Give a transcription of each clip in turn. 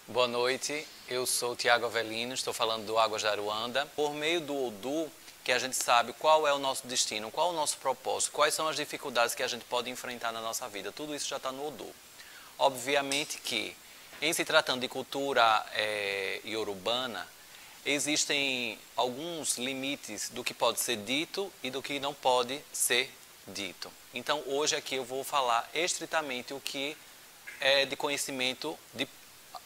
Boa noite, eu sou Tiago Avelino, estou falando do Águas de Aruanda. Por meio do Odu, que a gente sabe qual é o nosso destino, qual é o nosso propósito, quais são as dificuldades que a gente pode enfrentar na nossa vida, tudo isso já está no Odu. Obviamente que, em se tratando de cultura iorubana, existem alguns limites do que pode ser dito e do que não pode ser dito. Então, hoje aqui eu vou falar estritamente o que é de conhecimento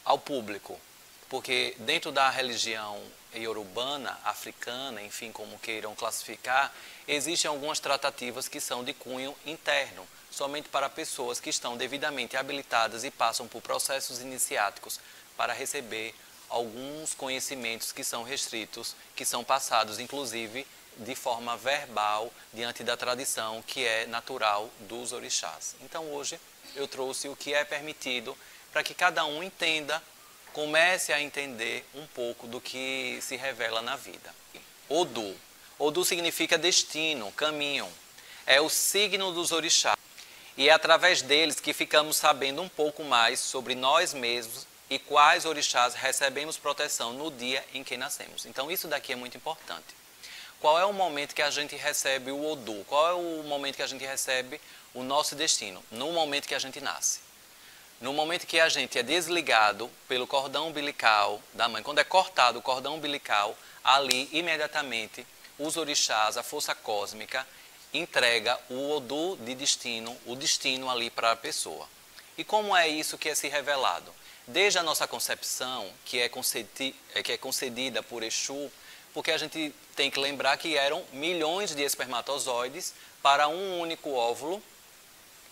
ao público, porque dentro da religião iorubana, africana, enfim, como queiram classificar, existem algumas tratativas que são de cunho interno, somente para pessoas que estão devidamente habilitadas e passam por processos iniciáticos para receber alguns conhecimentos que são restritos, que são passados, inclusive, de forma verbal, diante da tradição que é natural dos orixás. Então, hoje, eu trouxe o que é permitido para que cada um entenda, comece a entender um pouco do que se revela na vida. Odu. Odu significa destino, caminho. É o signo dos orixás. E é através deles que ficamos sabendo um pouco mais sobre nós mesmos e quais orixás recebemos proteção no dia em que nascemos. Então, isso daqui é muito importante. Qual é o momento que a gente recebe o Odu? Qual é o momento que a gente recebe o nosso destino? No momento que a gente nasce. No momento que a gente é desligado pelo cordão umbilical da mãe, quando é cortado o cordão umbilical, ali, imediatamente, os orixás, a força cósmica, entrega o Odu de destino, o destino ali para a pessoa. E como é isso que é se revelado? Desde a nossa concepção, que é concedida por Exu, porque a gente tem que lembrar que eram milhões de espermatozoides para um único óvulo,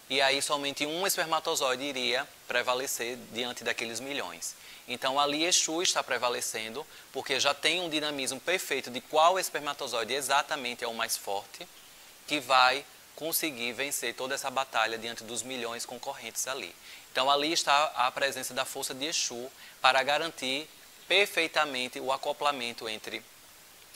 e aí somente um espermatozoide iria prevalecer diante daqueles milhões. Então ali Exu está prevalecendo, porque já tem um dinamismo perfeito de qual espermatozoide exatamente é o mais forte, que vai conseguir vencer toda essa batalha diante dos milhões concorrentes ali. Então ali está a presença da força de Exu para garantir perfeitamente o acoplamento entre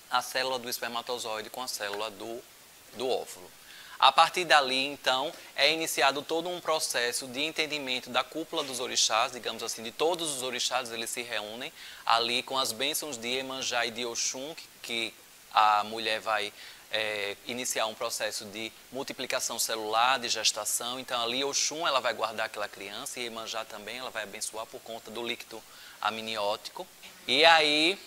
a célula do espermatozoide com a célula do óvulo. A partir dali, então, é iniciado todo um processo de entendimento da cúpula dos orixás, digamos assim, de todos os orixás, eles se reúnem ali com as bênçãos de Iemanjá e de Oxum, que a mulher vai iniciar um processo de multiplicação celular, de gestação. Então, ali Oxum ela vai guardar aquela criança e Iemanjá também ela vai abençoar por conta do líquido amniótico. E aí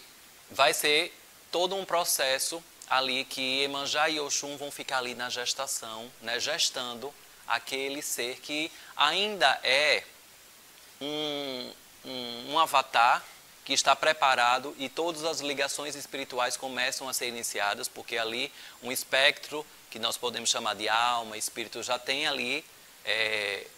vai ser todo um processo ali que Iemanjá e Oxum vão ficar ali na gestação, né, gestando aquele ser que ainda é um avatar que está preparado e todas as ligações espirituais começam a ser iniciadas, porque ali um espectro, que nós podemos chamar de alma, espírito, já tem ali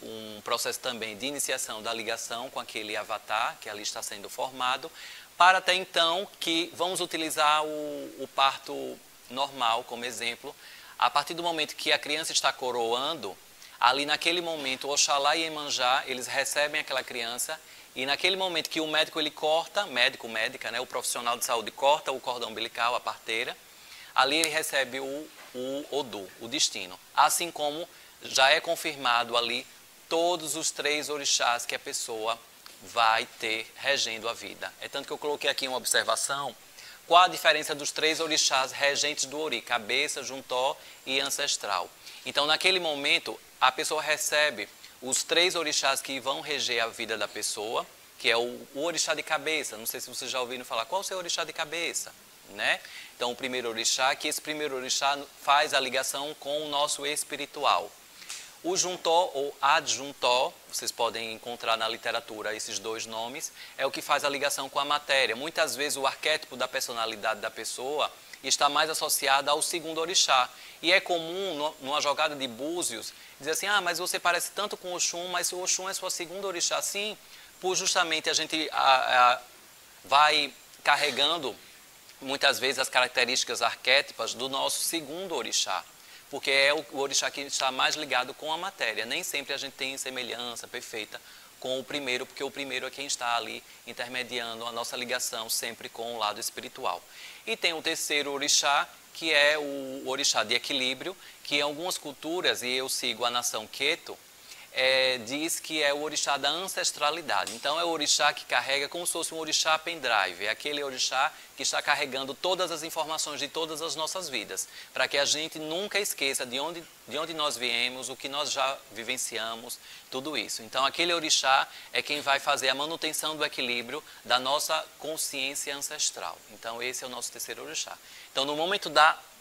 um processo também de iniciação da ligação com aquele avatar que ali está sendo formado, para até então que vamos utilizar o parto normal como exemplo. A partir do momento que a criança está coroando, ali naquele momento Oxalá e Iemanjá, eles recebem aquela criança e naquele momento que o médico ele corta, médico, médica, né, o profissional de saúde corta o cordão umbilical, a parteira, ali ele recebe o Odu, o destino. Assim como já é confirmado ali todos os 3 orixás que a pessoa vai ter regendo a vida. É tanto que eu coloquei aqui uma observação. Qual a diferença dos 3 orixás regentes do Ori? Cabeça, Juntó e ancestral. Então, naquele momento, a pessoa recebe os 3 orixás que vão reger a vida da pessoa, que é o orixá de cabeça. Não sei se vocês já ouviram falar. Qual é o seu orixá de cabeça? Né? Então, o primeiro orixá, que esse primeiro orixá faz a ligação com o nosso espiritual. O Juntó ou Adjuntó, vocês podem encontrar na literatura esses 2 nomes, é o que faz a ligação com a matéria. Muitas vezes o arquétipo da personalidade da pessoa está mais associado ao segundo orixá. E é comum, numa jogada de búzios, dizer assim, mas você parece tanto com o Oxum, mas o Oxum é sua segunda orixá. Sim, por justamente a gente vai carregando muitas vezes as características arquétipas do nosso segundo orixá, porque é o orixá que está mais ligado com a matéria. Nem sempre a gente tem semelhança perfeita com o primeiro, porque o primeiro é quem está ali intermediando a nossa ligação sempre com o lado espiritual. E tem o terceiro orixá, que é o orixá de equilíbrio, que em algumas culturas, e eu sigo a nação Queto, diz que é o orixá da ancestralidade. Então é o orixá que carrega como se fosse um orixá pendrive, é aquele orixá que está carregando todas as informações de todas as nossas vidas, para que a gente nunca esqueça de onde nós viemos, o que nós já vivenciamos, tudo isso. Então aquele orixá é quem vai fazer a manutenção do equilíbrio da nossa consciência ancestral. Então esse é o nosso terceiro orixá. Então no momento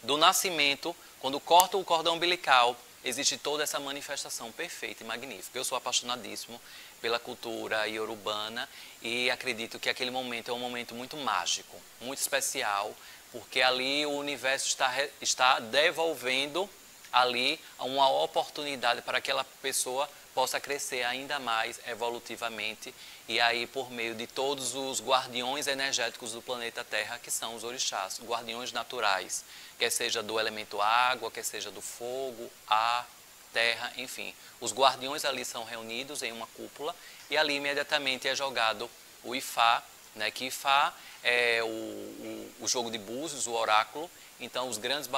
do nascimento, quando corta o cordão umbilical, existe toda essa manifestação perfeita e magnífica. Eu sou apaixonadíssimo pela cultura iorubana e acredito que aquele momento é um momento muito mágico, muito especial, porque ali o universo está devolvendo ali uma oportunidade para que aquela pessoa possa crescer ainda mais evolutivamente e aí por meio de todos os guardiões energéticos do planeta Terra, que são os orixás, guardiões naturais, quer seja do elemento água, quer seja do fogo, ar, terra, enfim. Os guardiões ali são reunidos em uma cúpula e ali imediatamente é jogado o Ifá, né, que Ifá é o jogo de búzios, o oráculo. Então os grandes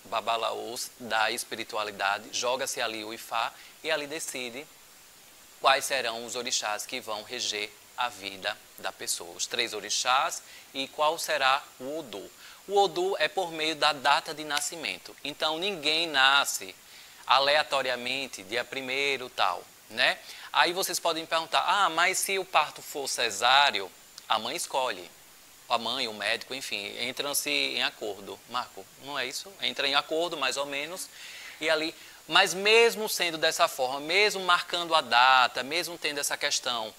babalaôs da espiritualidade, joga-se ali o Ifá e ali decide quais serão os orixás que vão reger a vida da pessoa. Os 3 orixás e qual será o Odu. O Odu é por meio da data de nascimento. Então ninguém nasce aleatoriamente, dia 1º tal, né? Aí vocês podem perguntar, mas se o parto for cesáreo, a mãe escolhe. A mãe, o médico, enfim, entram-se em acordo. Marco, não é isso? Entra em acordo, mais ou menos, e ali... Mas mesmo sendo dessa forma, mesmo marcando a data, mesmo tendo essa questão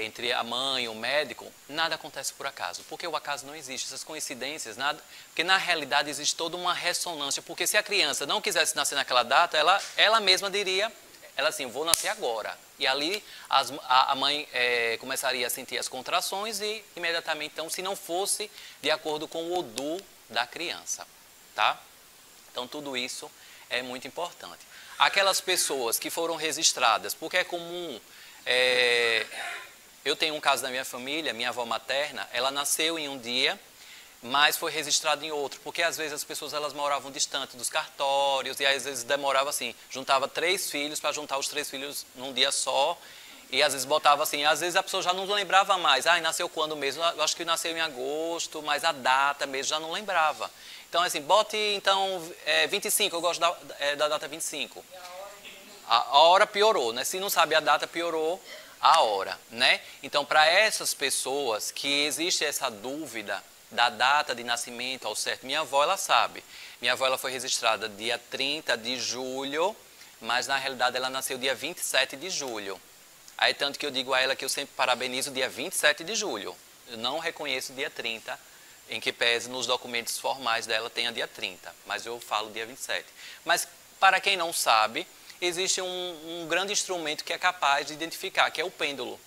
entre a mãe e o médico, nada acontece por acaso, porque o acaso não existe, essas coincidências, nada, porque na realidade existe toda uma ressonância, porque se a criança não quisesse nascer naquela data, ela mesma diria, ela assim, vou nascer agora, e ali a mãe começaria a sentir as contrações e imediatamente, então, se não fosse de acordo com o Odu da criança, tá? Então tudo isso é muito importante. Aquelas pessoas que foram registradas, porque é comum, eu tenho um caso da minha família, minha avó materna, ela nasceu em um dia, mas foi registrada em outro, porque às vezes as pessoas elas moravam distante dos cartórios e às vezes demorava assim, juntava 3 filhos para juntar os 3 filhos num dia só e às vezes botava assim, às vezes a pessoa já não lembrava mais, nasceu quando mesmo? Eu acho que nasceu em agosto, mas a data mesmo já não lembrava. Então assim, bote então 25, eu gosto da data 25. A hora piorou, né? Se não sabe a data, piorou a hora, né? Então para essas pessoas que existe essa dúvida da data de nascimento ao certo. Minha avó, ela sabe. Minha avó, ela foi registrada dia 30 de julho, mas na realidade ela nasceu dia 27 de julho. Aí tanto que eu digo a ela que eu sempre parabenizo o dia 27 de julho. Eu não reconheço o dia 30, em que pese nos documentos formais dela tenha dia 30, mas eu falo dia 27. Mas para quem não sabe, existe um grande instrumento que é capaz de identificar, que é o pêndulo.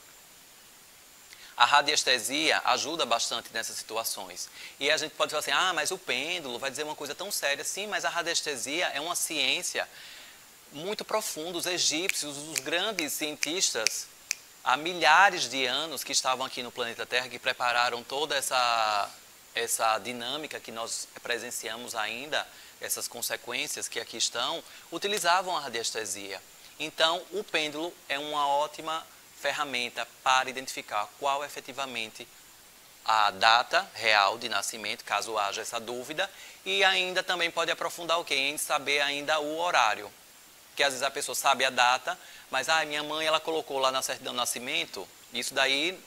A radiestesia ajuda bastante nessas situações. E a gente pode falar assim, mas o pêndulo vai dizer uma coisa tão séria. Sim, mas a radiestesia é uma ciência muito profunda. Os egípcios, os grandes cientistas, há milhares de anos que estavam aqui no planeta Terra, que prepararam toda essa dinâmica que nós presenciamos ainda, essas consequências que aqui estão, utilizavam a radiestesia. Então, o pêndulo é uma ótima ferramenta para identificar qual efetivamente a data real de nascimento, caso haja essa dúvida, e ainda também pode aprofundar o quê? Em saber ainda o horário. Porque às vezes a pessoa sabe a data, mas minha mãe ela colocou lá na certidão de nascimento, isso daí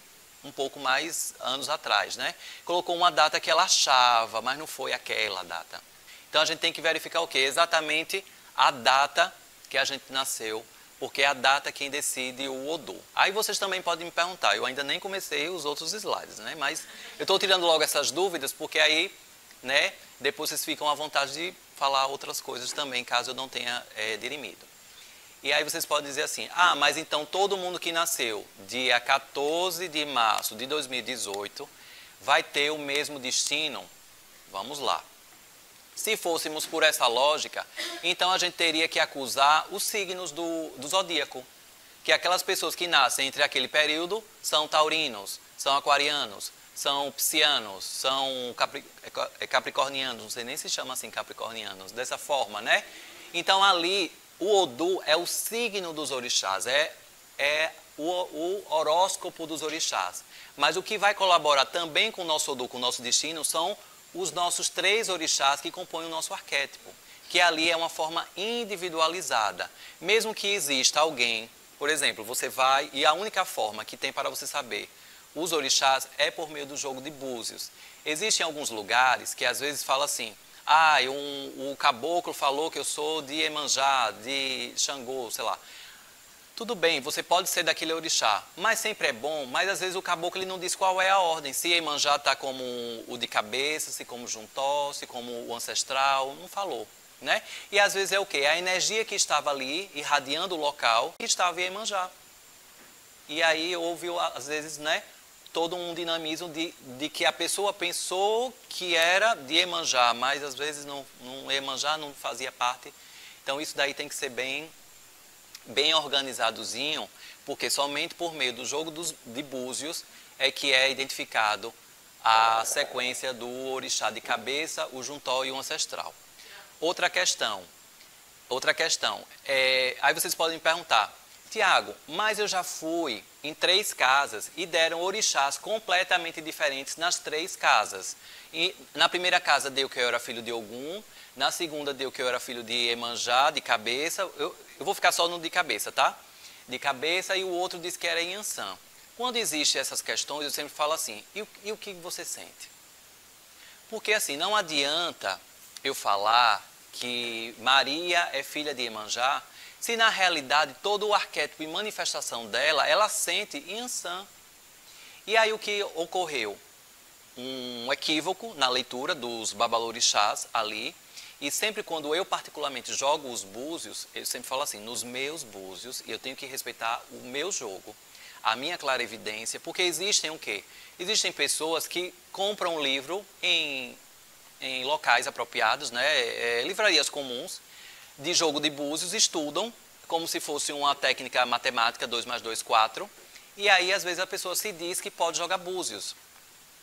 um pouco mais anos atrás, né? Colocou uma data que ela achava, mas não foi aquela data. Então a gente tem que verificar o quê? Exatamente a data que a gente nasceu, porque é a data quem decide o Odu. Aí vocês também podem me perguntar, eu ainda nem comecei os outros slides, né? Mas eu estou tirando logo essas dúvidas, porque aí, né, depois vocês ficam à vontade de falar outras coisas também, caso eu não tenha dirimido. E aí vocês podem dizer assim, mas então todo mundo que nasceu dia 14 de março de 2018 vai ter o mesmo destino? Vamos lá. Se fôssemos por essa lógica, então a gente teria que acusar os signos do zodíaco. Que aquelas pessoas que nascem entre aquele período são taurinos, são aquarianos, são piscianos, são capricornianos, não sei nem se chama assim capricornianos, dessa forma, né? Então ali O Odu é o signo dos orixás, é o horóscopo dos orixás. Mas o que vai colaborar também com o nosso Odu, com o nosso destino, são os nossos 3 orixás que compõem o nosso arquétipo, que ali é uma forma individualizada. Mesmo que exista alguém, por exemplo, você vai, e a única forma que tem para você saber os orixás é por meio do jogo de búzios. Existem alguns lugares que às vezes fala assim, o caboclo falou que eu sou de Iemanjá, de Xangô, sei lá. Tudo bem, você pode ser daquele orixá, mas sempre é bom, mas às vezes o caboclo ele não diz qual é a ordem. Se Iemanjá está como o de cabeça, se como Juntó, se como o ancestral, não falou, né? E às vezes é o quê? A energia que estava ali, irradiando o local, que estava em Iemanjá. E aí houve, às vezes, né, todo um dinamismo de que a pessoa pensou que era de Iemanjá, mas às vezes Iemanjá não fazia parte. Então isso daí tem que ser bem organizadozinho, porque somente por meio do jogo de búzios é que é identificado a sequência do orixá de cabeça, o juntó e o ancestral. Outra questão, aí vocês podem me perguntar, Tiago, mas eu já fui em 3 casas e deram orixás completamente diferentes nas 3 casas. E na primeira casa deu que eu era filho de Ogum, na segunda deu que eu era filho de Iemanjá, de cabeça, eu vou ficar só no de cabeça, tá? De cabeça, e o outro disse que era Iansã. Quando existem essas questões, eu sempre falo assim, e o que você sente? Porque assim, não adianta eu falar que Maria é filha de Iemanjá, se na realidade todo o arquétipo e manifestação dela, ela sente Iansã. E aí o que ocorreu? Um equívoco na leitura dos babalorixás ali, e sempre quando eu particularmente jogo os búzios, eu sempre falo assim, nos meus búzios, eu tenho que respeitar o meu jogo, a minha clarividência, porque existem o quê? Existem pessoas que compram um livro em locais apropriados, né, livrarias comuns, de jogo de búzios, estudam como se fosse uma técnica matemática 2 mais 2, 4, e aí às vezes a pessoa se diz que pode jogar búzios.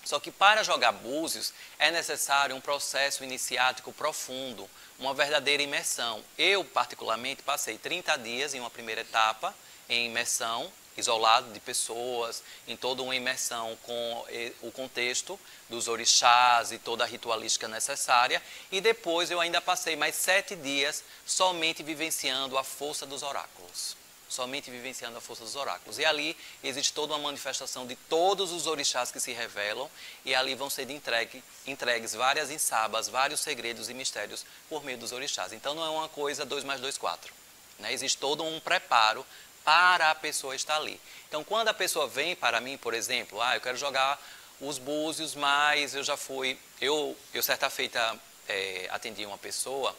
Só que para jogar búzios é necessário um processo iniciático profundo, uma verdadeira imersão. Eu, particularmente, passei 30 dias em uma primeira etapa, em imersão, isolado de pessoas, em toda uma imersão com o contexto dos orixás e toda a ritualística necessária. E depois eu ainda passei mais 7 dias somente vivenciando a força dos oráculos. Somente vivenciando a força dos oráculos. E ali existe toda uma manifestação de todos os orixás que se revelam, e ali vão ser entregues várias insabas, vários segredos e mistérios por meio dos orixás. Então não é uma coisa 2 mais 2, 4. Né? Existe todo um preparo para a pessoa estar ali. Então quando a pessoa vem para mim, por exemplo, eu quero jogar os búzios, mas eu já fui... Eu certa feita atendi uma pessoa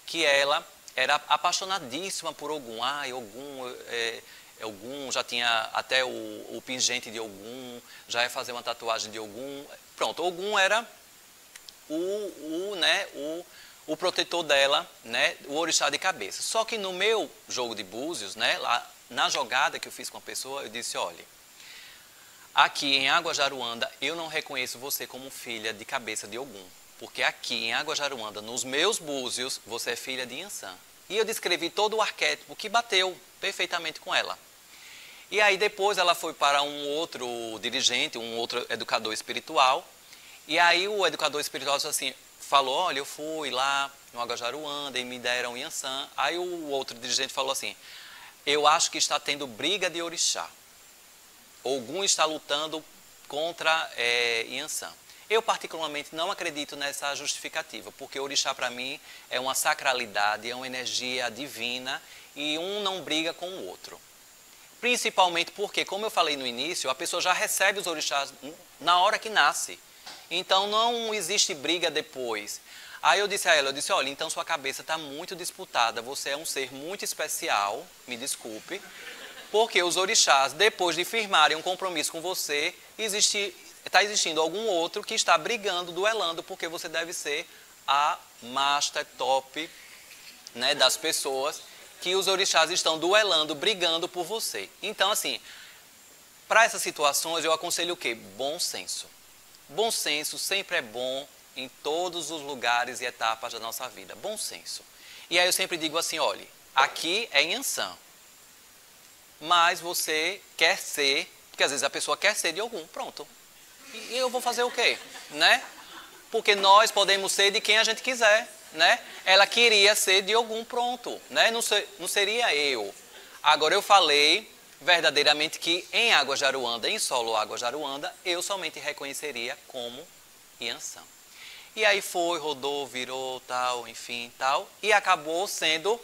que ela era apaixonadíssima por Ogum. Ogum já tinha até o pingente de Ogum, já ia fazer uma tatuagem de Ogum. Pronto, Ogum era o protetor dela, né, o orixá de cabeça. Só que no meu jogo de búzios, né, lá na jogada que eu fiz com a pessoa, eu disse, olha, aqui em Água Jaruanda eu não reconheço você como filha de cabeça de Ogum. Porque aqui em Água Jaruanda, nos meus búzios, você é filha de Iansã. E eu descrevi todo o arquétipo que bateu perfeitamente com ela. E aí depois ela foi para um outro dirigente, um outro educador espiritual. E aí o educador espiritual falou, olha, eu fui lá no Água Jaruanda e me deram Iansã. Aí o outro dirigente falou assim, eu acho que está tendo briga de orixá. Ogum está lutando contra Iansã. Eu, particularmente, não acredito nessa justificativa, porque o orixá, para mim, é uma sacralidade, é uma energia divina, e um não briga com o outro. Principalmente porque, como eu falei no início, a pessoa já recebe os orixás na hora que nasce. Então, não existe briga depois. Aí eu disse a ela, olha, então sua cabeça está muito disputada, você é um ser muito especial, me desculpe, porque os orixás, depois de firmarem um compromisso com você, está existindo algum outro que está brigando, duelando, porque você deve ser a master top, né, das pessoas que os orixás estão duelando, brigando por você. Então, assim, para essas situações eu aconselho o quê? Bom senso. Bom senso sempre é bom em todos os lugares e etapas da nossa vida. Bom senso. E aí eu sempre digo assim, olha, Aqui é Yansan. Mas você quer ser, porque às vezes a pessoa quer ser de Ogum, pronto. E eu vou fazer o quê? Né? Porque nós podemos ser de quem a gente quiser, né? Ela queria ser de Ogum, pronto, né? Não seria eu. Agora eu falei verdadeiramente que em Águas de Aruanda, em solo Águas de Aruanda, eu somente reconheceria como Yansan. E aí foi, rodou, virou, tal, enfim, tal, e acabou sendo,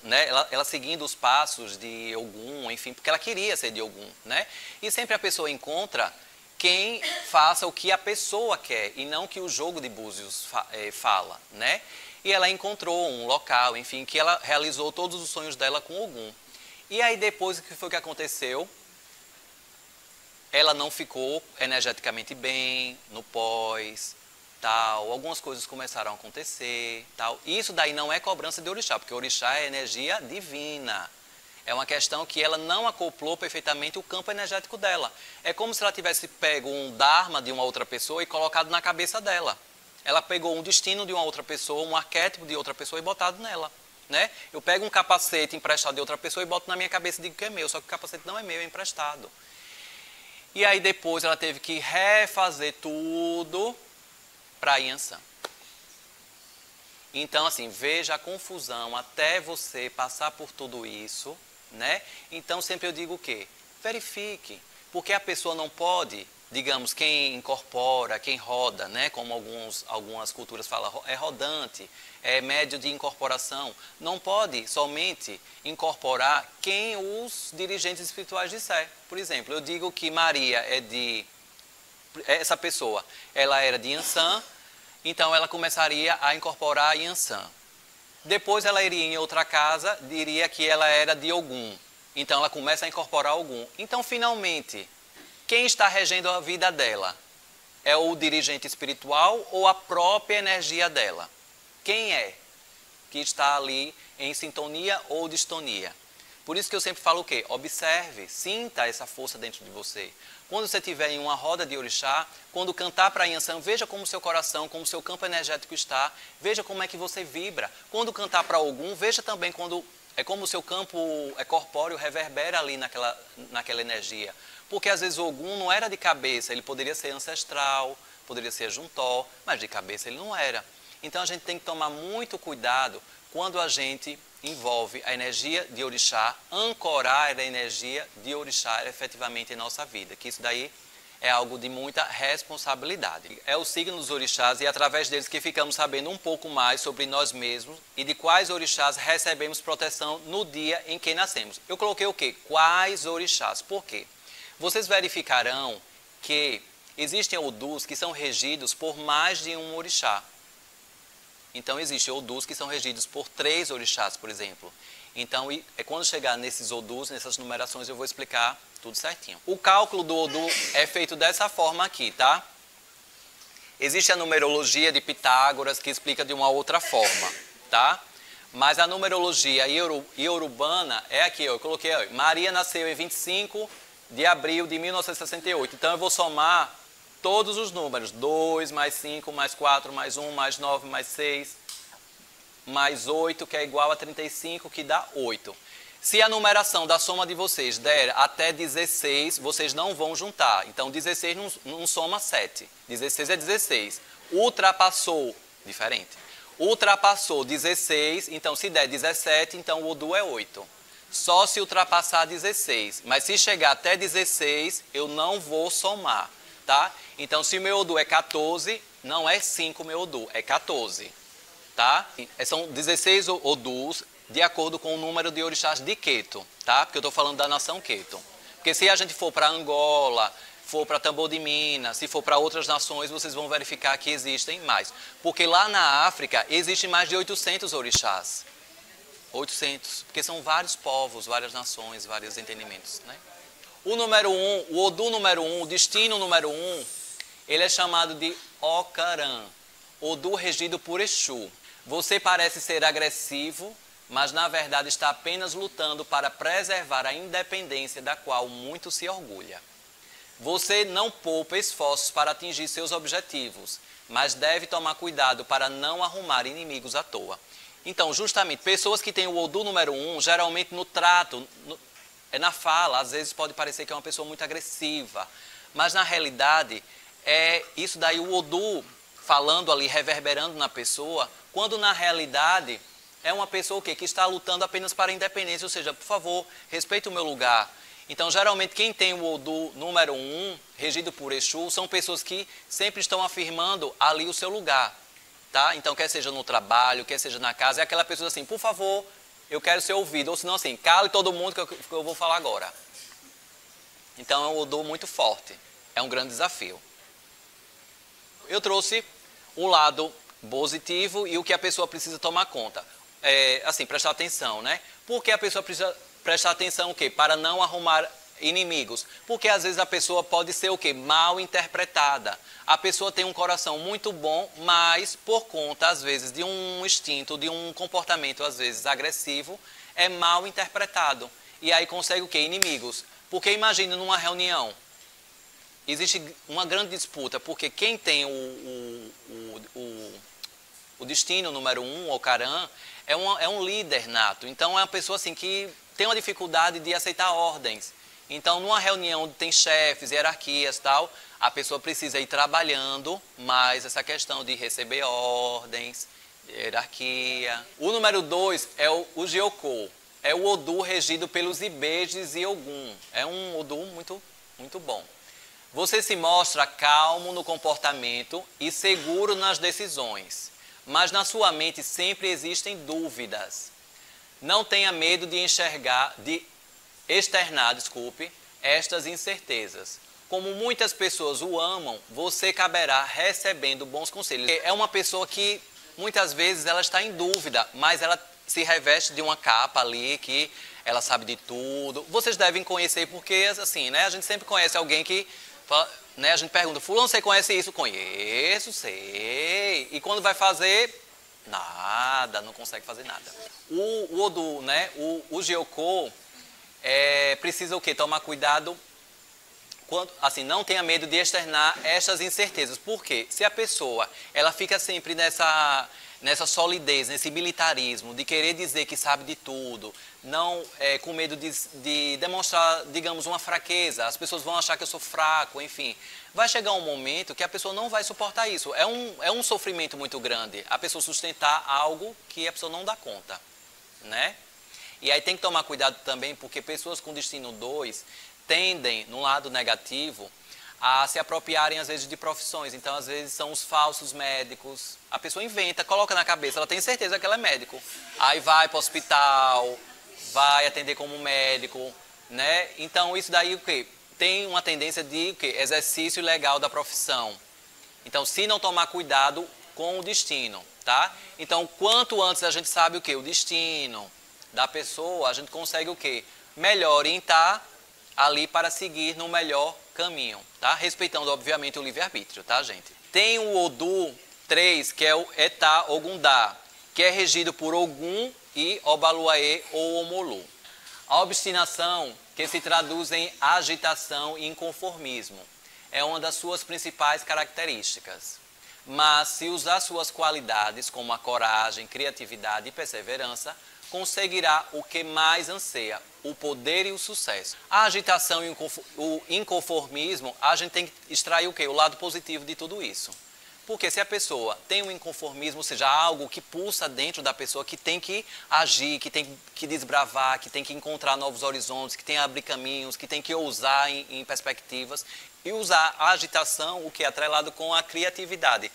né, ela seguindo os passos de Ogum, enfim, porque ela queria ser de Ogum, né? E sempre a pessoa encontra quem faça o que a pessoa quer e não o que o jogo de búzios fala, né? E ela encontrou um local, enfim, que ela realizou todos os sonhos dela com Ogum. E aí depois, o que foi que aconteceu? Ela não ficou energeticamente bem no pós, tal, algumas coisas começaram a acontecer, tal. E isso daí não é cobrança de orixá, porque orixá é energia divina. É uma questão que ela não acoplou perfeitamente o campo energético dela. É como se ela tivesse pego um dharma de uma outra pessoa e colocado na cabeça dela. Ela pegou um destino de uma outra pessoa, um arquétipo de outra pessoa e botado nela. Né? Eu pego um capacete emprestado de outra pessoa e boto na minha cabeça e digo que é meu, só que o capacete não é meu, é emprestado. E aí depois ela teve que refazer tudo para Yansan. Então, assim, veja a confusão até você passar por tudo isso, né? Então, sempre eu digo o quê? Verifique, porque a pessoa não pode, digamos, quem incorpora, quem roda, né? Como algumas culturas falam, é rodante, é médio de incorporação. Não pode somente incorporar quem os dirigentes espirituais disser. Por exemplo, eu digo que Maria essa pessoa, ela era de Yansan, então ela começaria a incorporar Yansan. Depois ela iria em outra casa, diria que ela era de Ogum. Então ela começa a incorporar Ogum. Então, finalmente, quem está regendo a vida dela? É o dirigente espiritual ou a própria energia dela? Quem é que está ali em sintonia ou distonia? Por isso que eu sempre falo o quê? Observe, sinta essa força dentro de você. Quando você estiver em uma roda de orixá, quando cantar para Yansan, veja como seu coração, como seu campo energético está, veja como é que você vibra. Quando cantar para Ogum, veja também como o seu campo corpóreo reverbera ali naquela energia. Porque às vezes o Ogum não era de cabeça, ele poderia ser ancestral, poderia ser juntó, mas de cabeça ele não era. Então a gente tem que tomar muito cuidado quando a gente envolve a energia de orixá, ancorar a energia de orixá efetivamente em nossa vida, que isso daí é algo de muita responsabilidade. É o signo dos orixás e é através deles que ficamos sabendo um pouco mais sobre nós mesmos e de quais orixás recebemos proteção no dia em que nascemos. Eu coloquei o quê? Quais orixás? Por quê? Vocês verificarão que existem odus que são regidos por mais de um orixá. Então, existem odus que são regidos por 3 orixás, por exemplo. Então, quando chegar nesses odus, nessas numerações, eu vou explicar tudo certinho. O cálculo do odu é feito dessa forma aqui, tá? Existe a numerologia de Pitágoras, que explica de uma outra forma, tá? Mas a numerologia iorubana é aqui, eu coloquei, ó, Maria nasceu em 25 de abril de 1968. Então, eu vou somar todos os números, 2, mais 5, mais 4, mais 1, mais 9, mais 6, mais 8, que é igual a 35, que dá 8. Se a numeração da soma de vocês der até 16, vocês não vão juntar. Então, 16 não soma 7. 16 é 16. Ultrapassou, diferente. Ultrapassou 16, então se der 17, então o odu é 8. Só se ultrapassar 16. Mas se chegar até 16, eu não vou somar. Tá? Então, se o meu odu é 14, não é 5 o meu odu, é 14. Tá? São 16 odus de acordo com o número de orixás de Queto. Tá? Porque eu estou falando da nação Queto. Porque se a gente for para Angola, for para Tambor de Minas, se for para outras nações, vocês vão verificar que existem mais. Porque lá na África, existem mais de 800 orixás. 800, porque são vários povos, várias nações, vários entendimentos, né? O número 1, o odu número 1, o destino número 1, ele é chamado de Ocaran, odu regido por Exu. Você parece ser agressivo, mas na verdade está apenas lutando para preservar a independência da qual muito se orgulha. Você não poupa esforços para atingir seus objetivos, mas deve tomar cuidado para não arrumar inimigos à toa. Então, justamente, pessoas que têm o Odu número 1, geralmente no trato, na fala, às vezes pode parecer que é uma pessoa muito agressiva, mas na realidade, é isso daí, o Odu falando ali, reverberando na pessoa, quando na realidade é uma pessoa que está lutando apenas para a independência, ou seja, por favor, respeite o meu lugar. Então, geralmente, quem tem o Odu número 1, regido por Exu, são pessoas que sempre estão afirmando ali o seu lugar. Tá? Então, quer seja no trabalho, quer seja na casa, é aquela pessoa assim, por favor, eu quero ser ouvido. Ou senão assim, cale todo mundo que eu vou falar agora. Então, é um Odu muito forte. É um grande desafio. Eu trouxe o lado positivo e o que a pessoa precisa tomar conta. Assim, prestar atenção, né? Por que a pessoa precisa prestar atenção o quê? Para não arrumar inimigos. Porque às vezes a pessoa pode ser o quê? Mal interpretada. A pessoa tem um coração muito bom, mas por conta, às vezes, de um instinto, de um comportamento, às vezes, agressivo, é mal interpretado. E aí consegue o quê? Inimigos. Porque imagine numa reunião, existe uma grande disputa, porque quem tem o destino número 1, o Caran, é um líder nato. Então é uma pessoa assim que tem uma dificuldade de aceitar ordens. Então, numa reunião onde tem chefes, hierarquias e tal, a pessoa precisa ir trabalhando mais essa questão de receber ordens, hierarquia. O número 2 é o Gyokô. É o Odu regido pelos Ibejes e Ogum. É um Odu muito, muito bom. Você se mostra calmo no comportamento e seguro nas decisões, mas na sua mente sempre existem dúvidas. Não tenha medo de externar, estas incertezas. Como muitas pessoas o amam, você caberá recebendo bons conselhos. É uma pessoa que muitas vezes ela está em dúvida, mas ela se reveste de uma capa ali que ela sabe de tudo. Vocês devem conhecer porque assim, né? A gente sempre conhece alguém que, né? A gente pergunta: fulano, você conhece isso? Conheço, sei. E quando vai fazer, nada, não consegue fazer nada. O Odu, né? O Gyokô, precisa o quê? Tomar cuidado, assim, não tenha medo de externar estas incertezas. Por quê? Se a pessoa ela fica sempre nessa solidez, nesse militarismo, de querer dizer que sabe de tudo, não com medo de demonstrar, digamos, uma fraqueza, as pessoas vão achar que eu sou fraco, enfim. Vai chegar um momento que a pessoa não vai suportar isso. É um sofrimento muito grande, a pessoa sustentar algo que a pessoa não dá conta, né? E aí tem que tomar cuidado também, porque pessoas com destino 2 tendem, no lado negativo, a se apropriarem, às vezes, de profissões. Então, às vezes, são os falsos médicos. A pessoa inventa, coloca na cabeça, ela tem certeza que ela é médico. Aí vai para o hospital, vai atender como médico, né? Então, isso daí o quê? Tem uma tendência de exercício ilegal da profissão. Então, se não tomar cuidado com o destino, tá? Então, quanto antes a gente sabe o quê? O destino da pessoa, a gente consegue o quê? Melhor orientar ali para seguir no melhor caminho, tá? Respeitando, obviamente, o livre-arbítrio, tá, gente? Tem o Odu 3, que é o Etá Ogundá, que é regido por Ogum e Obaluaê ou Omolu. A obstinação, que se traduz em agitação e inconformismo, é uma das suas principais características. Mas, se usar suas qualidades, como a coragem, criatividade e perseverança, conseguirá o que mais anseia, o poder e o sucesso. A agitação e o inconformismo, a gente tem que extrair o quê? O lado positivo de tudo isso. Porque se a pessoa tem um inconformismo, ou seja, algo que pulsa dentro da pessoa, que tem que agir, que tem que desbravar, que tem que encontrar novos horizontes, que tem que abrir caminhos, que tem que ousar em perspectivas, e usar a agitação, o que é atrelado com a criatividade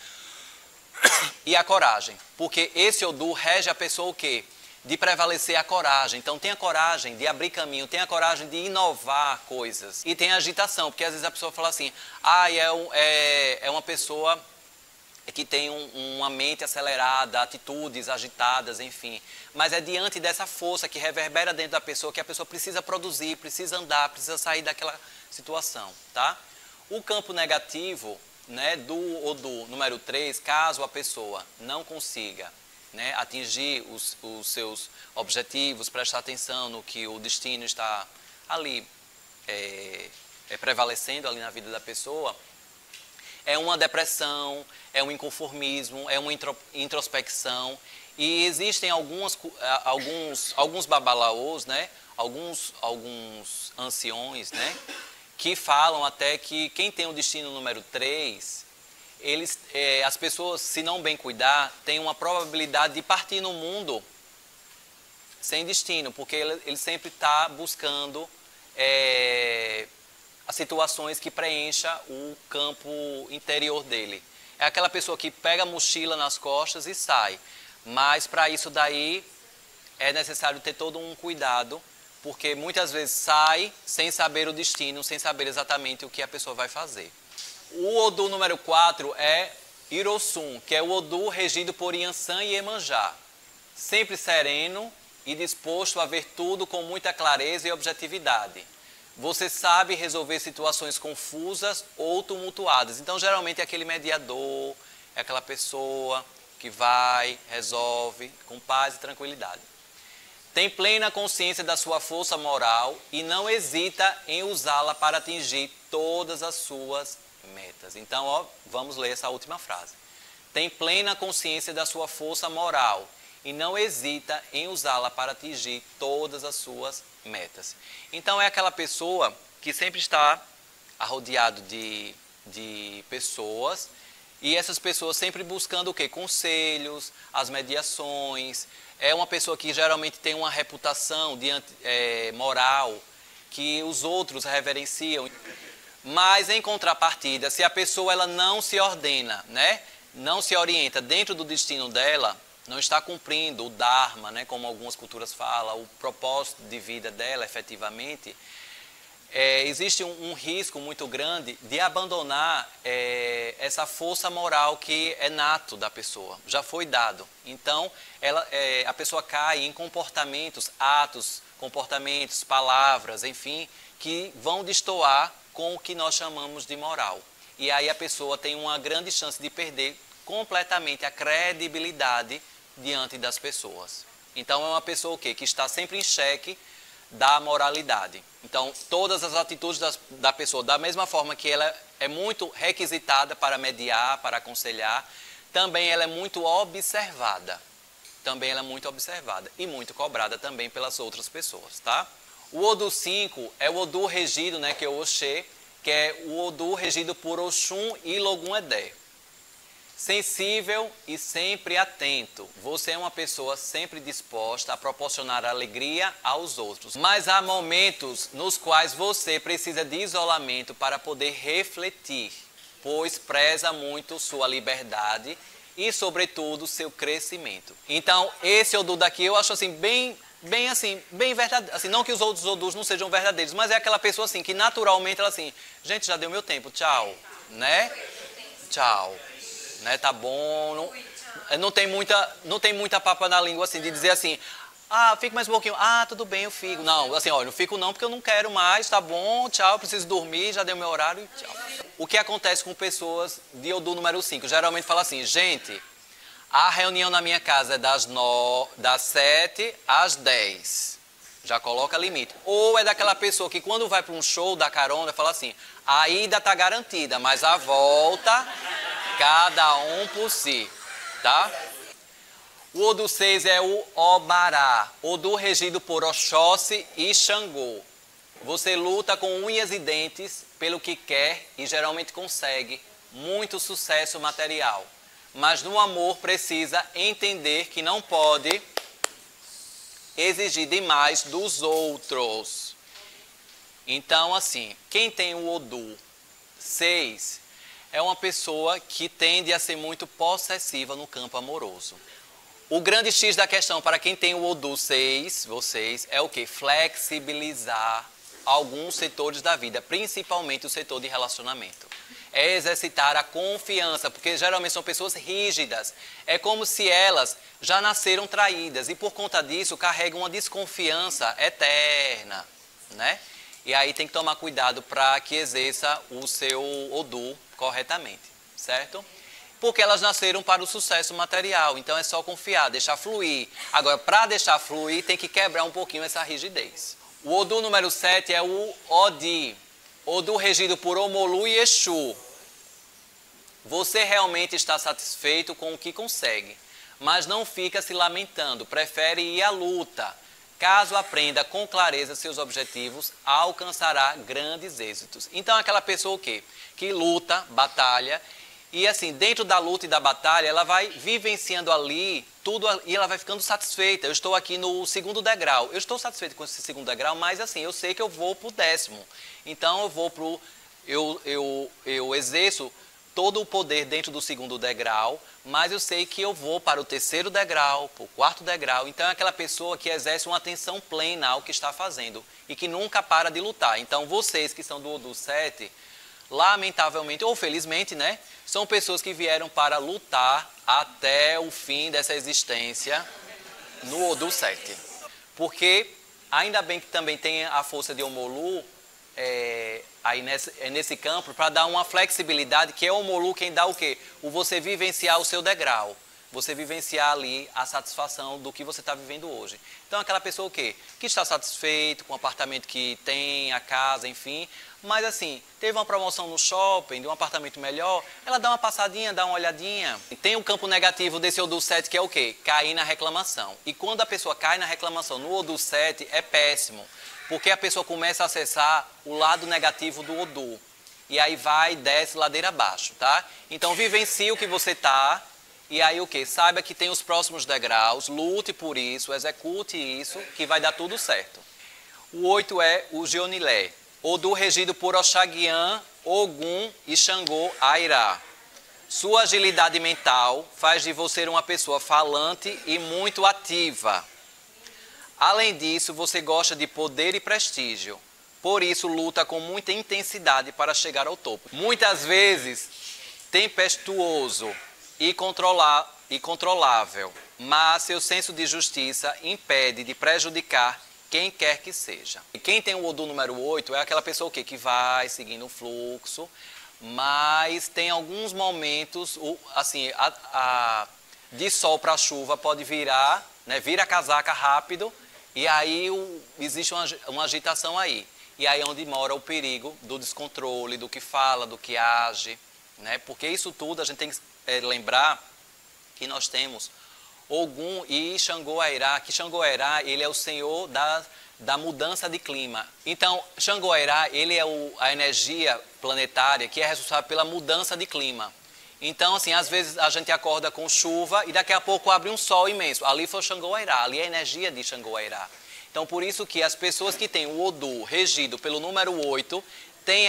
e a coragem. Porque esse Odu rege a pessoa o quê? De prevalecer a coragem. Então, tem a coragem de abrir caminho, tem a coragem de inovar coisas. E tem a agitação, porque às vezes a pessoa fala assim, é uma pessoa que tem uma mente acelerada, atitudes agitadas, enfim. Mas é diante dessa força que reverbera dentro da pessoa que a pessoa precisa produzir, precisa andar, precisa sair daquela situação, tá? O campo negativo, né, do Odu número 3, caso a pessoa não consiga, né, atingir os seus objetivos, prestar atenção no que o destino está ali prevalecendo ali na vida da pessoa, é uma depressão, é um inconformismo, é uma introspecção. E existem alguns babalaôs, né? Alguns anciões, né? Que falam até que quem tem o destino número 3, as pessoas, se não bem cuidar, têm uma probabilidade de partir no mundo sem destino, porque ele sempre está buscando as situações que preencha o campo interior dele. É aquela pessoa que pega a mochila nas costas e sai. Mas para isso daí é necessário ter todo um cuidado, porque muitas vezes sai sem saber o destino, sem saber exatamente o que a pessoa vai fazer. O Odu número 4 é Irosun, que é o Odu regido por Yansan e Iemanjá. Sempre sereno e disposto a ver tudo com muita clareza e objetividade. Você sabe resolver situações confusas ou tumultuadas. Então, geralmente é aquele mediador, é aquela pessoa que vai, resolve com paz e tranquilidade. Tem plena consciência da sua força moral e não hesita em usá-la para atingir todas as suas metas. Então, ó, vamos ler essa última frase. Tem plena consciência da sua força moral e não hesita em usá-la para atingir todas as suas metas. Então, é aquela pessoa que sempre está arrodeado de pessoas, e essas pessoas sempre buscando o quê? Conselhos, as mediações. É uma pessoa que geralmente tem uma reputação moral, que os outros reverenciam. Mas, em contrapartida, se a pessoa ela não se ordena, né? Não se orienta dentro do destino dela, não está cumprindo o Dharma, né? Como algumas culturas falam, o propósito de vida dela efetivamente, existe um risco muito grande de abandonar essa força moral que é nato da pessoa, já foi dado. Então, a pessoa cai em comportamentos, atos, comportamentos, palavras, enfim, que vão destoar com o que nós chamamos de moral. E aí a pessoa tem uma grande chance de perder completamente a credibilidade diante das pessoas. Então, é uma pessoa que está sempre em xeque da moralidade. Então, todas as atitudes da pessoa, da mesma forma que ela é muito requisitada para mediar, para aconselhar, também ela é muito observada. Também ela é muito observada e muito cobrada também pelas outras pessoas, tá? O Odu 5 é o Odu regido, né, que é o Oxê, que é o Odu regido por Oxum e Logum Edé. Sensível e sempre atento. Você é uma pessoa sempre disposta a proporcionar alegria aos outros. Mas há momentos nos quais você precisa de isolamento para poder refletir, pois preza muito sua liberdade e, sobretudo, seu crescimento. Então, esse Odu daqui eu acho assim bem verdadeiro. Assim, não que os outros Odus não sejam verdadeiros, mas é aquela pessoa assim que naturalmente ela assim, gente, já deu meu tempo, tchau, né? Tchau. Né, tá bom, não tem muita papa na língua assim, de dizer assim, fica mais um pouquinho, tudo bem, eu fico. Não, assim, olha, não fico não porque eu não quero mais, tá bom, tchau, eu preciso dormir, já deu meu horário, tchau. O que acontece com pessoas de Odu número 5? Geralmente fala assim, gente, a reunião na minha casa é das 7 às 10. Já coloca limite. Ou é daquela pessoa que quando vai para um show da carona, fala assim, a ida tá garantida, mas a volta... Cada um por si, tá? O Odu 6 é o Obará, Odu regido por Oxóssi e Xangô. Você luta com unhas e dentes pelo que quer e geralmente consegue muito sucesso material. Mas no amor precisa entender que não pode exigir demais dos outros. Então, assim, quem tem o Odu 6... é uma pessoa que tende a ser muito possessiva no campo amoroso. O grande X da questão para quem tem o Odu 6, vocês, é o quê? Flexibilizar alguns setores da vida, principalmente o setor de relacionamento. É exercitar a confiança, porque geralmente são pessoas rígidas. É como se elas já nasceram traídas e por conta disso carregam uma desconfiança eterna, né? E aí tem que tomar cuidado para que exerça o seu Odu corretamente, certo? Porque elas nasceram para o sucesso material, então é só confiar, deixar fluir. Agora, para deixar fluir, tem que quebrar um pouquinho essa rigidez. O Odu número 7 é o Odi, Odu regido por Omolu e Exu. Você realmente está satisfeito com o que consegue, mas não fica se lamentando, prefere ir à luta. Caso aprenda com clareza seus objetivos, alcançará grandes êxitos. Então, aquela pessoa o quê? Que luta, batalha, e assim, dentro da luta e da batalha, ela vai vivenciando ali tudo e ela vai ficando satisfeita. Eu estou aqui no segundo degrau. Eu estou satisfeito com esse segundo degrau, mas assim, eu sei que eu vou para o 10º. Então, eu vou para o... Eu exerço todo o poder dentro do segundo degrau, mas eu sei que eu vou para o 3º degrau, para o 4º degrau. Então, é aquela pessoa que exerce uma atenção plena ao que está fazendo e que nunca para de lutar. Então, vocês que são do Odu 7, lamentavelmente ou felizmente, né, são pessoas que vieram para lutar até o fim dessa existência no Odu 7. Porque, ainda bem que também tem a força de Omolu, aí nesse campo, para dar uma flexibilidade, que é o Omolu quem dá o quê? O você vivenciar o seu degrau. Você vivenciar ali a satisfação do que você está vivendo hoje. Então, aquela pessoa o quê? Que está satisfeito com o apartamento que tem, a casa, enfim. Mas assim, teve uma promoção no shopping, de um apartamento melhor, ela dá uma passadinha, dá uma olhadinha. Tem um campo negativo desse Odu 7 que é o quê? Cair na reclamação. E quando a pessoa cai na reclamação no Odu 7, é péssimo. Porque a pessoa começa a acessar o lado negativo do Odu. E aí vai e desce ladeira abaixo, tá? Então, vivencie o que você está. E aí o que? Saiba que tem os próximos degraus, lute por isso, execute isso, que vai dar tudo certo. O 8 é o Gionilé, Odu regido por Oxaguian, Ogum e Xangô Airá. Sua agilidade mental faz de você uma pessoa falante e muito ativa. Além disso, você gosta de poder e prestígio. Por isso, luta com muita intensidade para chegar ao topo. Muitas vezes, tempestuoso e controlável, mas seu senso de justiça impede de prejudicar quem quer que seja. E quem tem o Odu número 8 é aquela pessoa que vai seguindo o fluxo, mas tem alguns momentos, assim, de sol para chuva pode virar, né, vira a casaca rápido, e aí existe uma agitação aí. E aí é onde mora o perigo do descontrole, do que fala, do que age, né? Porque isso tudo a gente tem que lembrar que nós temos Ogum e Xangô Airá, que Xangô Airá, ele é o senhor da mudança de clima. Então, Xangô Airá, ele é a energia planetária que é responsável pela mudança de clima. Então, assim, às vezes a gente acorda com chuva e daqui a pouco abre um sol imenso. Ali foi o Xangô Airá, ali é a energia de Xangô Airá. Então, por isso que as pessoas que têm o Odu regido pelo número 8 têm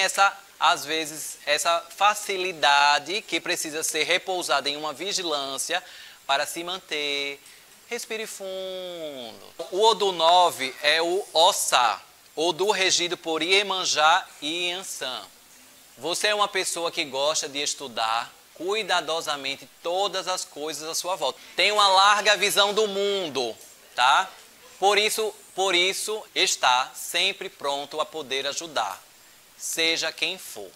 às vezes, essa facilidade que precisa ser repousada em uma vigilância para se manter. Respire fundo. O Odu 9 é o Ossá, Odu regido por Iemanjá e Iansã. Você é uma pessoa que gosta de estudar cuidadosamente todas as coisas à sua volta. Tem uma larga visão do mundo, tá? Por isso está sempre pronto a poder ajudar, seja quem for.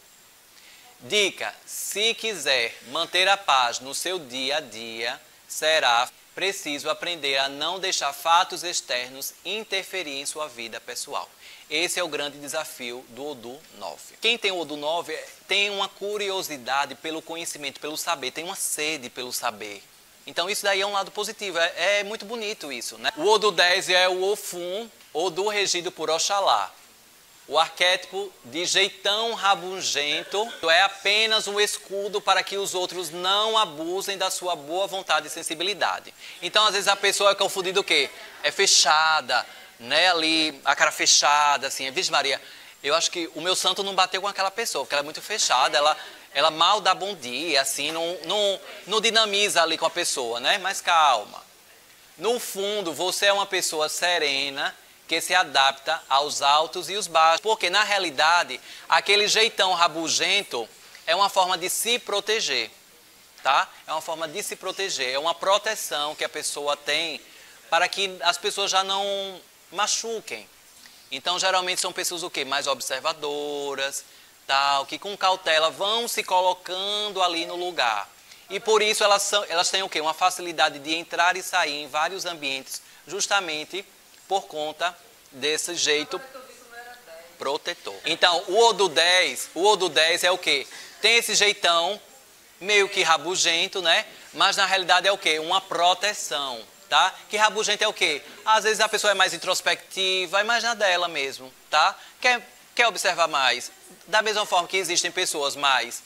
Dica: se quiser manter a paz no seu dia a dia, será preciso aprender a não deixar fatos externos interferir em sua vida pessoal. Esse é o grande desafio do Odu 9. Quem tem o Odu 9 tem uma curiosidade pelo conhecimento, pelo saber, tem uma sede pelo saber. Então isso daí é um lado positivo, é muito bonito isso, né? O Odu 10 é o Ofum, Odu regido por Oxalá. O arquétipo de jeitão rabugento é apenas um escudo para que os outros não abusem da sua boa vontade e sensibilidade. Então, às vezes, a pessoa é confundida o quê? É fechada, né? Ali, a cara fechada, assim. Vixe Maria, eu acho que o meu santo não bateu com aquela pessoa, porque ela é muito fechada, ela mal dá bom dia, assim, não dinamiza ali com a pessoa, né? Mas calma. No fundo, você é uma pessoa serena, que se adapta aos altos e os baixos. Porque, na realidade, aquele jeitão rabugento é uma forma de se proteger, tá? É uma forma de se proteger, é uma proteção que a pessoa tem para que as pessoas já não machuquem. Então, geralmente, são pessoas o quê? Mais observadoras, tal, que com cautela vão se colocando ali no lugar. E por isso elas têm o quê? Uma facilidade de entrar e sair em vários ambientes, justamente por conta desse jeito. protetor. Então, o Odu 10 é o quê? Tem esse jeitão meio que rabugento, né? Mas na realidade é o quê? Uma proteção, tá? Que rabugento é o quê? Às vezes a pessoa é mais introspectiva, é mais na dela mesmo, tá? Quer observar mais. Da mesma forma que existem pessoas mais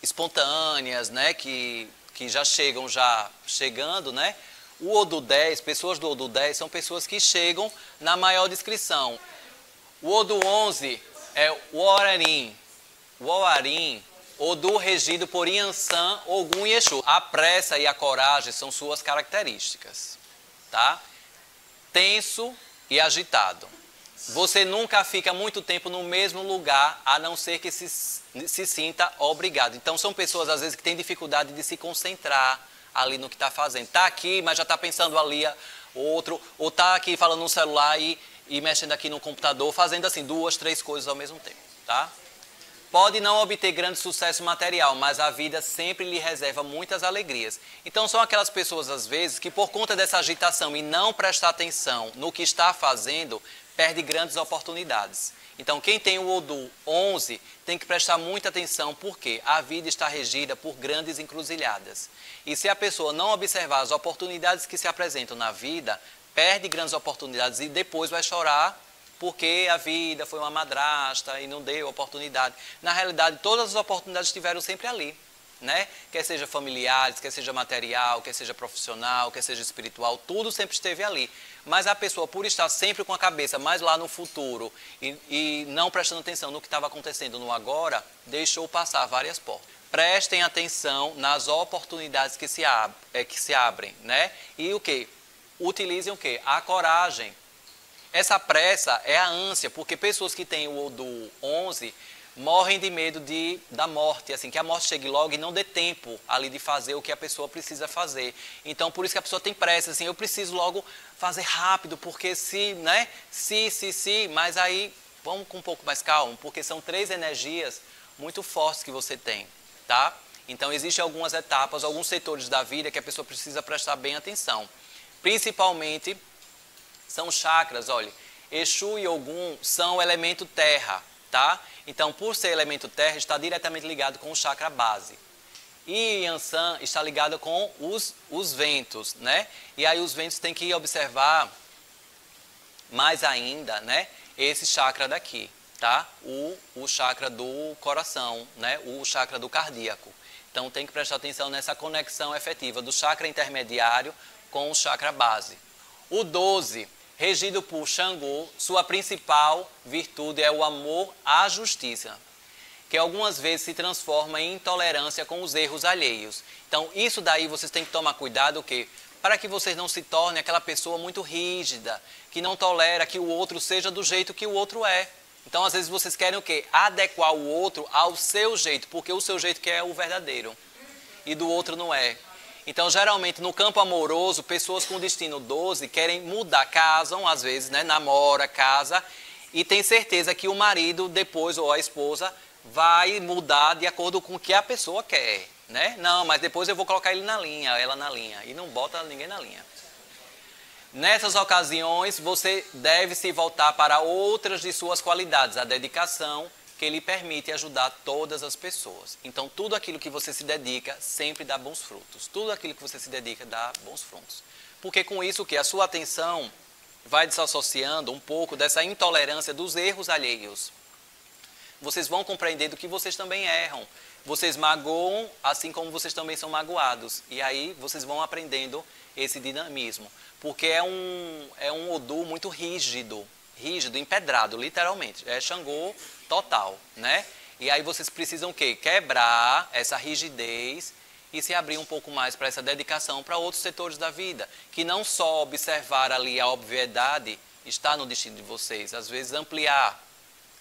espontâneas, né? Que já chegando, né? O Odu 10, pessoas do Odu 10 são pessoas que chegam na maior discrição. O Odu 11 é o Orarim. O Orarim, Odu regido por Yansan, Ogum e Exu. A pressa e a coragem são suas características, tá? Tenso e agitado. Você nunca fica muito tempo no mesmo lugar, a não ser que se sinta obrigado. Então, são pessoas, às vezes, que têm dificuldade de se concentrar ali no que está fazendo. Está aqui, mas já está pensando ali outro, ou está aqui falando no celular e mexendo aqui no computador, fazendo assim 2, 3 coisas ao mesmo tempo, tá? Pode não obter grande sucesso material, mas a vida sempre lhe reserva muitas alegrias. Então são aquelas pessoas, às vezes, que por conta dessa agitação e não prestar atenção no que está fazendo, perde grandes oportunidades. Então quem tem o Odu 11 tem que prestar muita atenção, porque a vida está regida por grandes encruzilhadas. E se a pessoa não observar as oportunidades que se apresentam na vida, perde grandes oportunidades e depois vai chorar porque a vida foi uma madrasta e não deu oportunidade. Na realidade, todas as oportunidades estiveram sempre ali, né? Quer seja familiares, quer seja material, quer seja profissional, quer seja espiritual, tudo sempre esteve ali. Mas a pessoa, por estar sempre com a cabeça mais lá no futuro e não prestando atenção no que estava acontecendo no agora, deixou passar várias portas. Prestem atenção nas oportunidades que se abrem, né? E o quê? Utilizem o quê? A coragem. Essa pressa é a ânsia, porque pessoas que têm o Odu 11 morrem de medo da morte, assim, que a morte chegue logo e não dê tempo ali de fazer o que a pessoa precisa fazer. Então, por isso que a pessoa tem pressa, assim, eu preciso logo fazer rápido, porque mas aí vamos com um pouco mais calmo, porque são 3 energias muito fortes que você tem, tá? Então, existem algumas etapas, alguns setores da vida que a pessoa precisa prestar bem atenção. Principalmente são chakras, olha, Exu e Ogum são elemento terra, tá? Então, por ser elemento terra, está diretamente ligado com o chakra base. E Yansan está ligado com os ventos, né? E aí os ventos têm que observar mais ainda, né? Esse chakra daqui, tá? O chakra do coração, né? O chakra do cardíaco. Então, tem que prestar atenção nessa conexão efetiva do chakra intermediário com o chakra base. O 12, regido por Xangô, sua principal virtude é o amor à justiça, que algumas vezes se transforma em intolerância com os erros alheios. Então, isso daí vocês têm que tomar cuidado, o quê? Para que vocês não se tornem aquela pessoa muito rígida, que não tolera que o outro seja do jeito que o outro é. Então, às vezes, vocês querem o quê? Adequar o outro ao seu jeito, porque o seu jeito que é o verdadeiro, e do outro não é. Então, geralmente, no campo amoroso, pessoas com destino 12 querem mudar, casam, às vezes, né, namora, casa, e tem certeza que o marido, depois, ou a esposa, vai mudar de acordo com o que a pessoa quer, né? Não, mas depois eu vou colocar ele na linha, ela na linha, e não bota ninguém na linha. Nessas ocasiões, você deve se voltar para outras de suas qualidades, a dedicação, que lhe permite ajudar todas as pessoas. Então, tudo aquilo que você se dedica sempre dá bons frutos. Tudo aquilo que você se dedica dá bons frutos. Porque com isso que a sua atenção vai desassociando um pouco dessa intolerância dos erros alheios. Vocês vão compreendendo que vocês também erram. Vocês magoam, assim como vocês também são magoados. E aí vocês vão aprendendo esse dinamismo. Porque é um Odu muito rígido, empedrado, literalmente. É Xangô total, né? E aí vocês precisam o quê? Quebrar essa rigidez e se abrir um pouco mais para essa dedicação para outros setores da vida. Que não só observar ali a obviedade está no destino de vocês. Às vezes ampliar,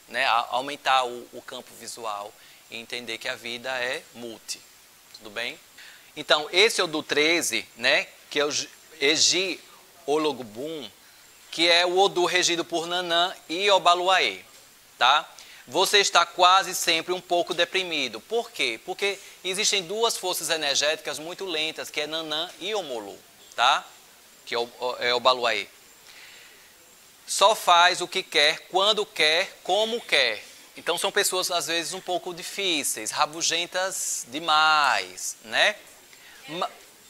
né? Aumentar o campo visual e entender que a vida é multi. Tudo bem? Então, esse é o do 13, né? Que é o Eji Ologbum, que é o Odu regido por Nanã e Obaluaê, tá? Você está quase sempre um pouco deprimido. Por quê? Porque existem 2 forças energéticas muito lentas, que é Nanã e Omolu, tá? Que é Obaluaê. só faz o que quer, quando quer, como quer. Então são pessoas às vezes um pouco difíceis, rabugentas demais, né?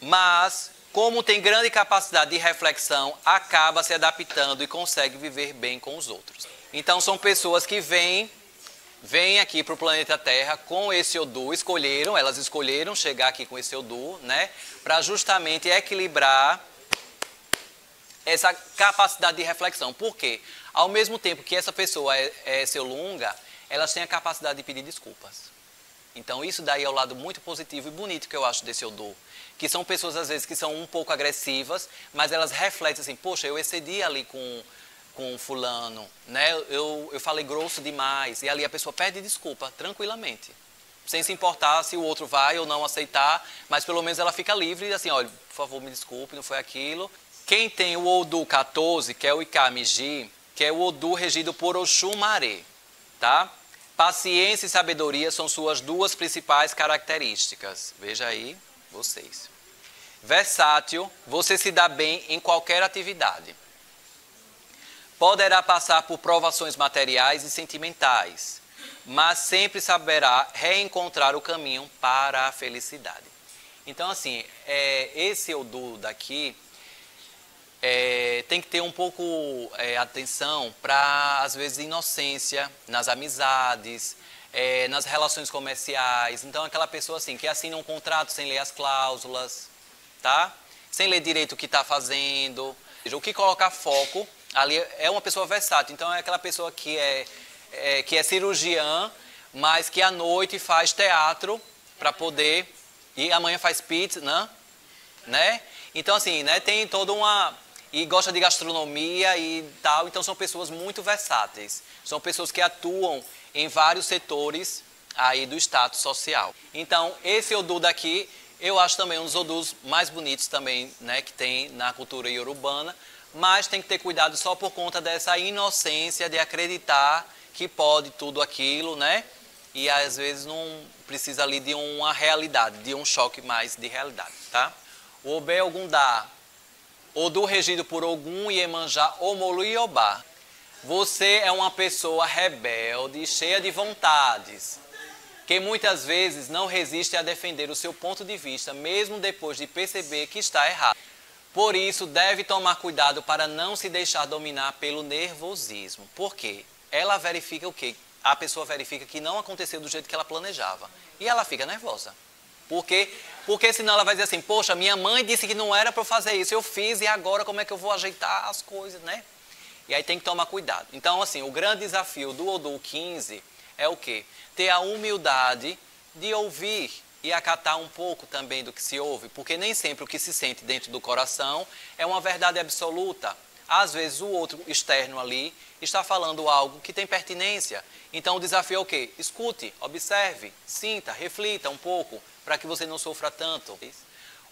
Mas, como tem grande capacidade de reflexão, acaba se adaptando e consegue viver bem com os outros. Então são pessoas que vêm aqui para o planeta Terra com esse Odu, elas escolheram chegar aqui com esse Odu, né? Para justamente equilibrar essa capacidade de reflexão. Por quê? Ao mesmo tempo que essa pessoa é seu lunga, elas têm a capacidade de pedir desculpas. Então isso daí é o lado muito positivo e bonito que eu acho desse Odu. Que são pessoas às vezes que são um pouco agressivas, mas elas refletem assim, poxa, eu excedi ali com fulano, né? Eu falei grosso demais. E ali a pessoa pede desculpa tranquilamente. Sem se importar se o outro vai ou não aceitar, mas pelo menos ela fica livre e assim, olha, por favor, me desculpe, não foi aquilo. Quem tem o Odu 14, que é o Ikamiji, que é o Odu regido por Oxumaré, tá? Paciência e sabedoria são suas duas principais características. Veja aí, vocês. Versátil, você se dá bem em qualquer atividade. Poderá passar por provações materiais e sentimentais, mas sempre saberá reencontrar o caminho para a felicidade. Então, assim, esse Odu daqui tem que ter um pouco atenção para, às vezes, inocência nas amizades, nas relações comerciais. Então, aquela pessoa assim, que assina um contrato sem ler as cláusulas, tá? Sem ler direito o que está fazendo. O que colocar foco ali é uma pessoa versátil. Então, é aquela pessoa que é cirurgiã, mas que à noite faz teatro para poder... E amanhã faz pizza, né? Então, assim, né, tem toda uma... E gosta de gastronomia e tal. Então, são pessoas muito versáteis. São pessoas que atuam em vários setores aí do status social. Então, esse Odu daqui, eu acho também um dos Odus mais bonitos também, né, que tem na cultura iorubana. Mas tem que ter cuidado só por conta dessa inocência de acreditar que pode tudo aquilo, né? E às vezes não precisa ali de uma realidade, de um choque mais de realidade, tá? O Obé Ogundá, Odu regido por Ogum, Iemanjá, Omolu e Obá. Você é uma pessoa rebelde, cheia de vontades, que muitas vezes não resiste a defender o seu ponto de vista, mesmo depois de perceber que está errado. Por isso, deve tomar cuidado para não se deixar dominar pelo nervosismo. Por quê? Ela verifica o quê? A pessoa verifica que não aconteceu do jeito que ela planejava. E ela fica nervosa. Por quê? Porque senão ela vai dizer assim, poxa, minha mãe disse que não era para eu fazer isso, eu fiz e agora como é que eu vou ajeitar as coisas, né? E aí tem que tomar cuidado. Então, assim, o grande desafio do Odu 15 é o quê? Ter a humildade de ouvir e acatar um pouco também do que se ouve, porque nem sempre o que se sente dentro do coração é uma verdade absoluta. Às vezes o outro externo ali está falando algo que tem pertinência. Então o desafio é o quê? Escute, observe, sinta, reflita um pouco, para que você não sofra tanto.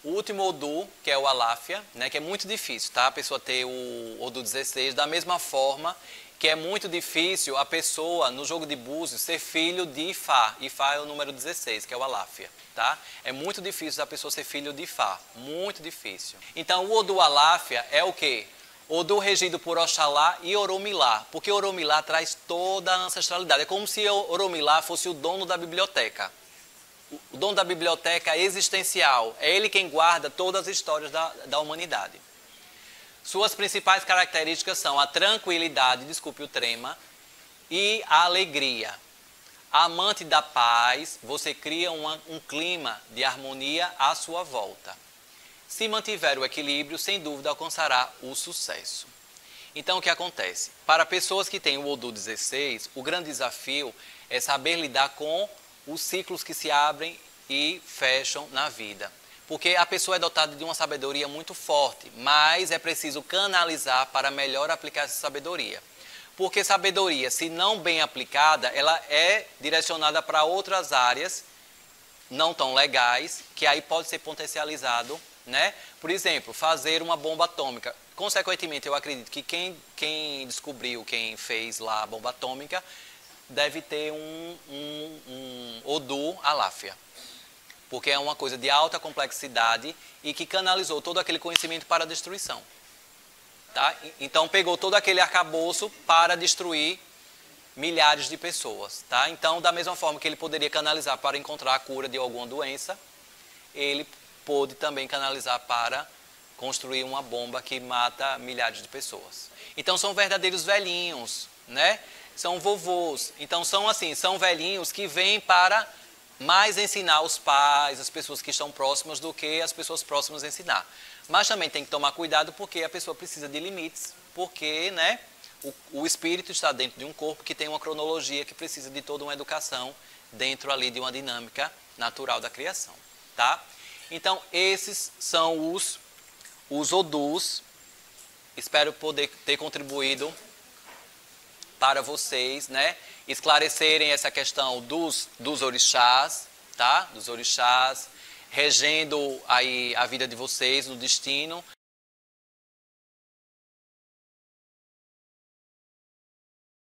O último Odu, que é o Aláfia, né, que é muito difícil, tá? A pessoa ter o Odu 16, da mesma forma que é muito difícil a pessoa, no jogo de búzios, ser filho de Ifá. Ifá é o número 16, que é o Aláfia, tá? É muito difícil a pessoa ser filho de Ifá, muito difícil. Então, o Odu Aláfia é o quê? Odu regido por Oxalá e Oromilá, porque Oromilá traz toda a ancestralidade. É como se Oromilá fosse o dono da biblioteca. O dono da biblioteca existencial. É ele quem guarda todas as histórias da humanidade. Suas principais características são a tranquilidade, desculpe o trema, e a alegria. Amante da paz, você cria um clima de harmonia à sua volta. Se mantiver o equilíbrio, sem dúvida alcançará o sucesso. Então, o que acontece? Para pessoas que têm o Odu 16, o grande desafio é saber lidar com os ciclos que se abrem e fecham na vida. Porque a pessoa é dotada de uma sabedoria muito forte, mas é preciso canalizar para melhor aplicar essa sabedoria. Porque sabedoria, se não bem aplicada, ela é direcionada para outras áreas não tão legais, que aí pode ser potencializado, né? Por exemplo, fazer uma bomba atômica. Consequentemente, eu acredito que quem descobriu, quem fez lá a bomba atômica, deve ter um Odu Aláfia. Porque é uma coisa de alta complexidade e que canalizou todo aquele conhecimento para a destruição. tá? Então pegou todo aquele arcabouço para destruir milhares de pessoas, tá? Então, da mesma forma que ele poderia canalizar para encontrar a cura de alguma doença, ele pôde também canalizar para construir uma bomba que mata milhares de pessoas. Então, são verdadeiros velhinhos, né? São vovôs. Então, são velhinhos que vêm para mais ensinar os pais, as pessoas que estão próximas, do que as pessoas próximas ensinar. Mas também tem que tomar cuidado porque a pessoa precisa de limites, porque, né? O espírito está dentro de um corpo que tem uma cronologia que precisa de toda uma educação dentro ali de uma dinâmica natural da criação, tá? Então, esses são os odus. Espero poder ter contribuído para vocês, né? Esclarecerem essa questão dos orixás, tá? Dos orixás, regendo aí a vida de vocês no destino.